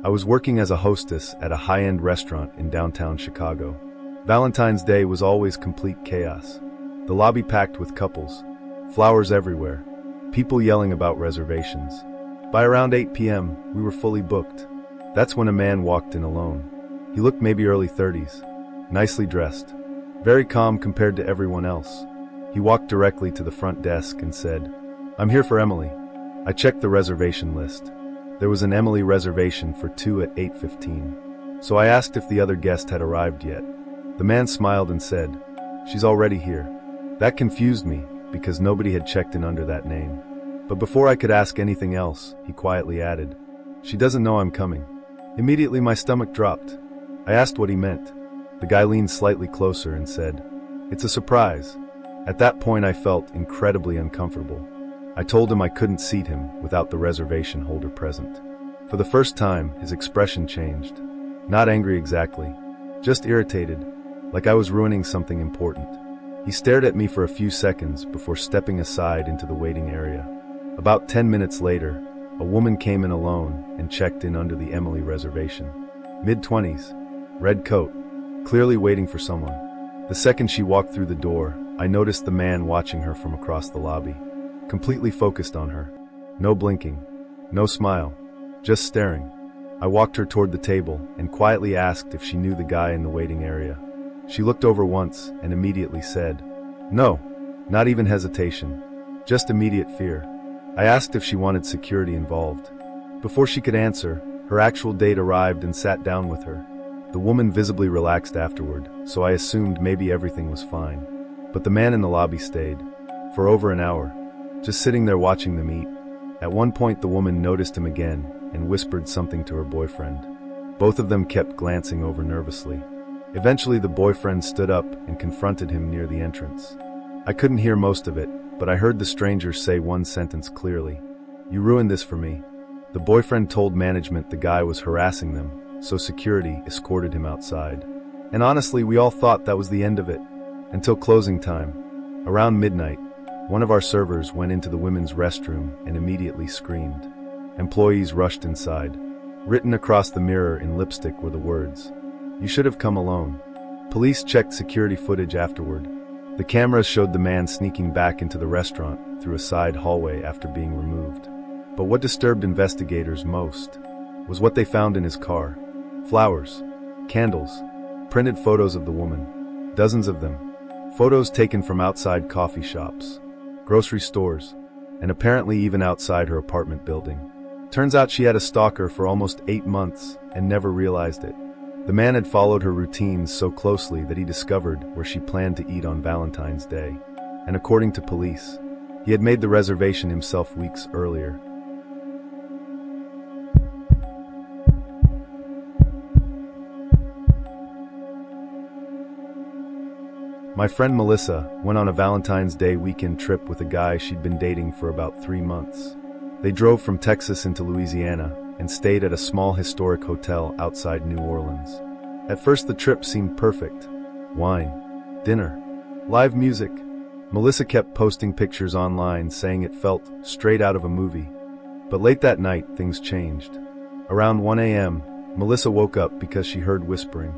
I was working as a hostess at a high-end restaurant in downtown Chicago. Valentine's Day was always complete chaos. The lobby packed with couples, flowers everywhere, people yelling about reservations. By around 8 p.m., we were fully booked. That's when a man walked in alone. He looked maybe early 30s, nicely dressed, very calm compared to everyone else. He walked directly to the front desk and said, "I'm here for Emily." I checked the reservation list. There was an Emily reservation for 2 at 8:15. So I asked if the other guest had arrived yet. The man smiled and said, "She's already here." That confused me because nobody had checked in under that name. But before I could ask anything else, he quietly added, "She doesn't know I'm coming." Immediately my stomach dropped. I asked what he meant. The guy leaned slightly closer and said, "It's a surprise." At that point I felt incredibly uncomfortable. I told him I couldn't seat him without the reservation holder present. For the first time, his expression changed. Not angry exactly, just irritated, like I was ruining something important. He stared at me for a few seconds before stepping aside into the waiting area. About 10 minutes later, a woman came in alone and checked in under the Emily reservation. Mid-20s, red coat, clearly waiting for someone. The second she walked through the door, I noticed the man watching her from across the lobby. Completely focused on her. No blinking, no smile, just staring. I walked her toward the table and quietly asked if she knew the guy in the waiting area. She looked over once and immediately said, "No," not even hesitation, just immediate fear. I asked if she wanted security involved. Before she could answer, her actual date arrived and sat down with her. The woman visibly relaxed afterward, so I assumed maybe everything was fine. But the man in the lobby stayed, for over an hour, just sitting there watching them eat. At one point the woman noticed him again and whispered something to her boyfriend. Both of them kept glancing over nervously. Eventually the boyfriend stood up and confronted him near the entrance. I couldn't hear most of it, but I heard the stranger say one sentence clearly. "You ruined this for me." The boyfriend told management the guy was harassing them, so security escorted him outside. And honestly, we all thought that was the end of it, until closing time. Around midnight, one of our servers went into the women's restroom and immediately screamed. Employees rushed inside. Written across the mirror in lipstick were the words, "You should have come alone." Police checked security footage afterward. The cameras showed the man sneaking back into the restaurant through a side hallway after being removed. But what disturbed investigators most was what they found in his car. Flowers, candles, printed photos of the woman, dozens of them. Photos taken from outside coffee shops, grocery stores, and apparently even outside her apartment building. Turns out she had a stalker for almost 8 months and never realized it. The man had followed her routines so closely that he discovered where she planned to eat on Valentine's Day. And according to police, he had made the reservation himself weeks earlier. My friend Melissa went on a Valentine's Day weekend trip with a guy she'd been dating for about 3 months. They drove from Texas into Louisiana and stayed at a small historic hotel outside New Orleans. At first the trip seemed perfect. Wine, dinner, live music. Melissa kept posting pictures online saying it felt straight out of a movie. But late that night, things changed. Around 1 a.m., Melissa woke up because she heard whispering.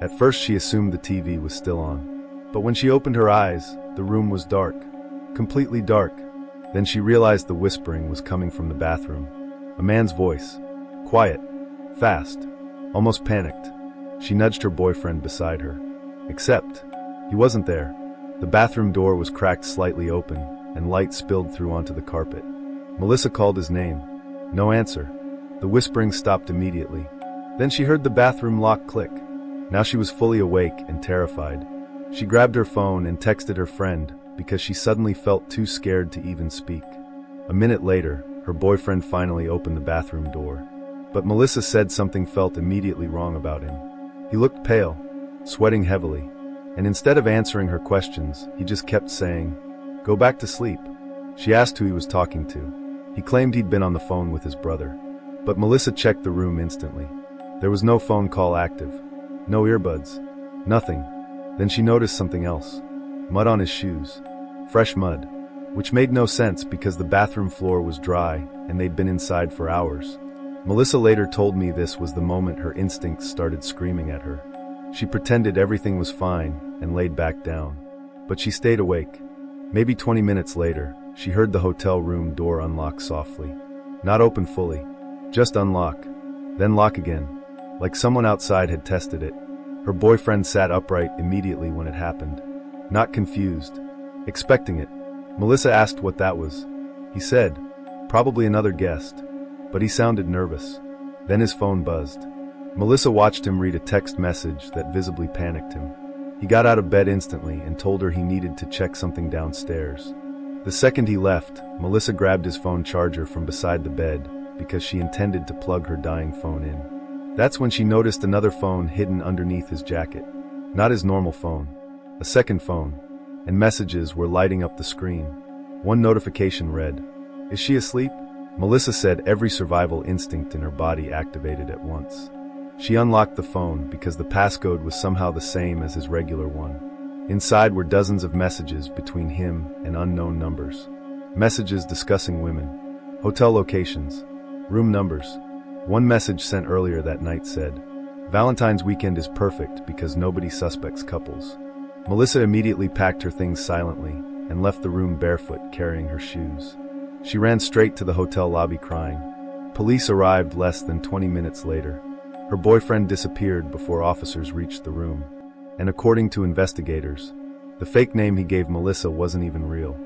At first she assumed the TV was still on. But when she opened her eyes, the room was dark. Completely dark. Then she realized the whispering was coming from the bathroom. A man's voice. Quiet. Fast. Almost panicked. She nudged her boyfriend beside her. Except, he wasn't there. The bathroom door was cracked slightly open, and light spilled through onto the carpet. Melissa called his name. No answer. The whispering stopped immediately. Then she heard the bathroom lock click. Now she was fully awake and terrified. She grabbed her phone and texted her friend because she suddenly felt too scared to even speak. A minute later, her boyfriend finally opened the bathroom door. But Melissa said something felt immediately wrong about him. He looked pale, sweating heavily, and instead of answering her questions, he just kept saying, "Go back to sleep." She asked who he was talking to. He claimed he'd been on the phone with his brother. But Melissa checked the room instantly. There was no phone call active, no earbuds, nothing. Then she noticed something else. Mud on his shoes. Fresh mud. Which made no sense because the bathroom floor was dry and they'd been inside for hours. Melissa later told me this was the moment her instincts started screaming at her. She pretended everything was fine and laid back down. But she stayed awake. Maybe 20 minutes later, she heard the hotel room door unlock softly. Not open fully, just unlock, then lock again, like someone outside had tested it. Her boyfriend sat upright immediately when it happened. Not confused, expecting it. Melissa asked what that was. He said, probably another guest, but he sounded nervous. Then his phone buzzed. Melissa watched him read a text message that visibly panicked him. He got out of bed instantly and told her he needed to check something downstairs. The second he left, Melissa grabbed his phone charger from beside the bed because she intended to plug her dying phone in. That's when she noticed another phone hidden underneath his jacket. Not his normal phone, a second phone, and messages were lighting up the screen. One notification read, "Is she asleep?" Melissa said every survival instinct in her body activated at once. She unlocked the phone because the passcode was somehow the same as his regular one. Inside were dozens of messages between him and unknown numbers. Messages discussing women, hotel locations, room numbers. One message sent earlier that night said, "Valentine's weekend is perfect because nobody suspects couples." Melissa immediately packed her things silently and left the room barefoot, carrying her shoes. She ran straight to the hotel lobby crying. Police arrived less than 20 minutes later. Her boyfriend disappeared before officers reached the room. And according to investigators, the fake name he gave Melissa wasn't even real.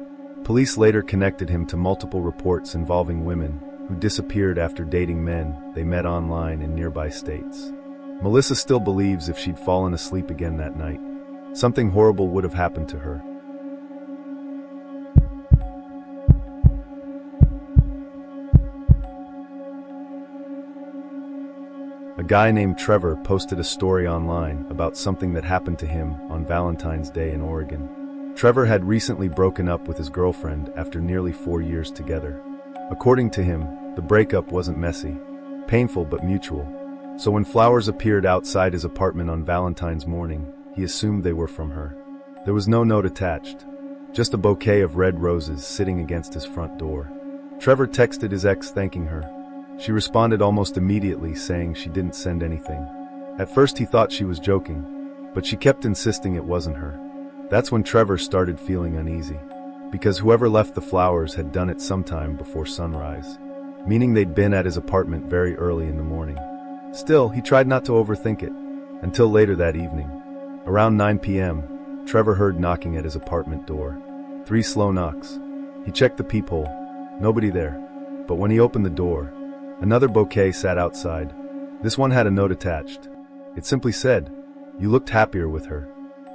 Police later connected him to multiple reports involving women who disappeared after dating men they met online in nearby states. Melissa still believes if she'd fallen asleep again that night, something horrible would have happened to her. A guy named Trevor posted a story online about something that happened to him on Valentine's Day in Oregon. Trevor had recently broken up with his girlfriend after nearly 4 years together. According to him, the breakup wasn't messy, painful but mutual. So when flowers appeared outside his apartment on Valentine's morning, he assumed they were from her. There was no note attached, just a bouquet of red roses sitting against his front door. Trevor texted his ex thanking her. She responded almost immediately saying she didn't send anything. At first he thought she was joking, but she kept insisting it wasn't her. That's when Trevor started feeling uneasy, because whoever left the flowers had done it sometime before sunrise, meaning they'd been at his apartment very early in the morning. Still, he tried not to overthink it, until later that evening. Around 9 p.m., Trevor heard knocking at his apartment door. 3 slow knocks. He checked the peephole. Nobody there. But when he opened the door, another bouquet sat outside. This one had a note attached. It simply said, "You looked happier with her."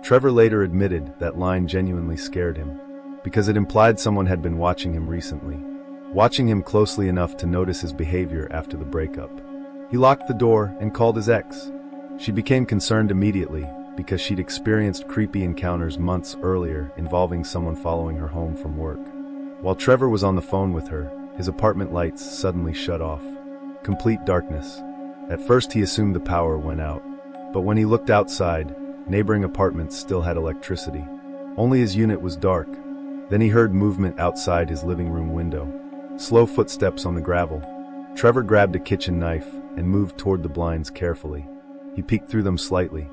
Trevor later admitted that line genuinely scared him, because it implied someone had been watching him recently, watching him closely enough to notice his behavior after the breakup. He locked the door and called his ex. She became concerned immediately because she'd experienced creepy encounters months earlier involving someone following her home from work. While Trevor was on the phone with her, his apartment lights suddenly shut off. Complete darkness. At first he assumed the power went out, but when he looked outside, neighboring apartments still had electricity. Only his unit was dark. Then he heard movement outside his living room window. Slow footsteps on the gravel. Trevor grabbed a kitchen knife and moved toward the blinds carefully. He peeked through them slightly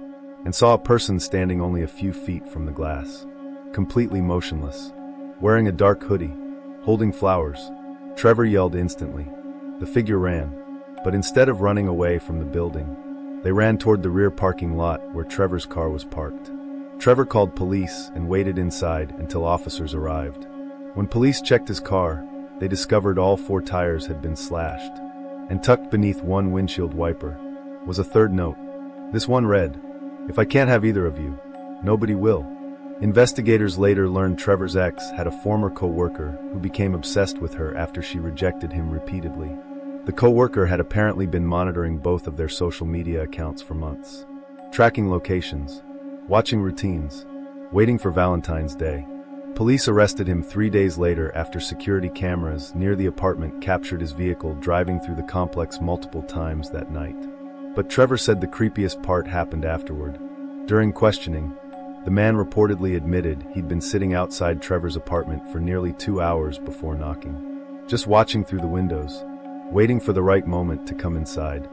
and saw a person standing only a few feet from the glass, completely motionless, wearing a dark hoodie, holding flowers. Trevor yelled instantly. The figure ran, but instead of running away from the building, they ran toward the rear parking lot where Trevor's car was parked. Trevor called police and waited inside until officers arrived. When police checked his car, they discovered all 4 tires had been slashed, and tucked beneath one windshield wiper was a third note. This one read, "If I can't have either of you, nobody will." Investigators later learned Trevor's ex had a former co-worker who became obsessed with her after she rejected him repeatedly. The co-worker had apparently been monitoring both of their social media accounts for months, tracking locations, watching routines, waiting for Valentine's Day. Police arrested him 3 days later after security cameras near the apartment captured his vehicle driving through the complex multiple times that night. But Trevor said the creepiest part happened afterward. During questioning, the man reportedly admitted he'd been sitting outside Trevor's apartment for nearly 2 hours before knocking, just watching through the windows. waiting for the right moment to come inside.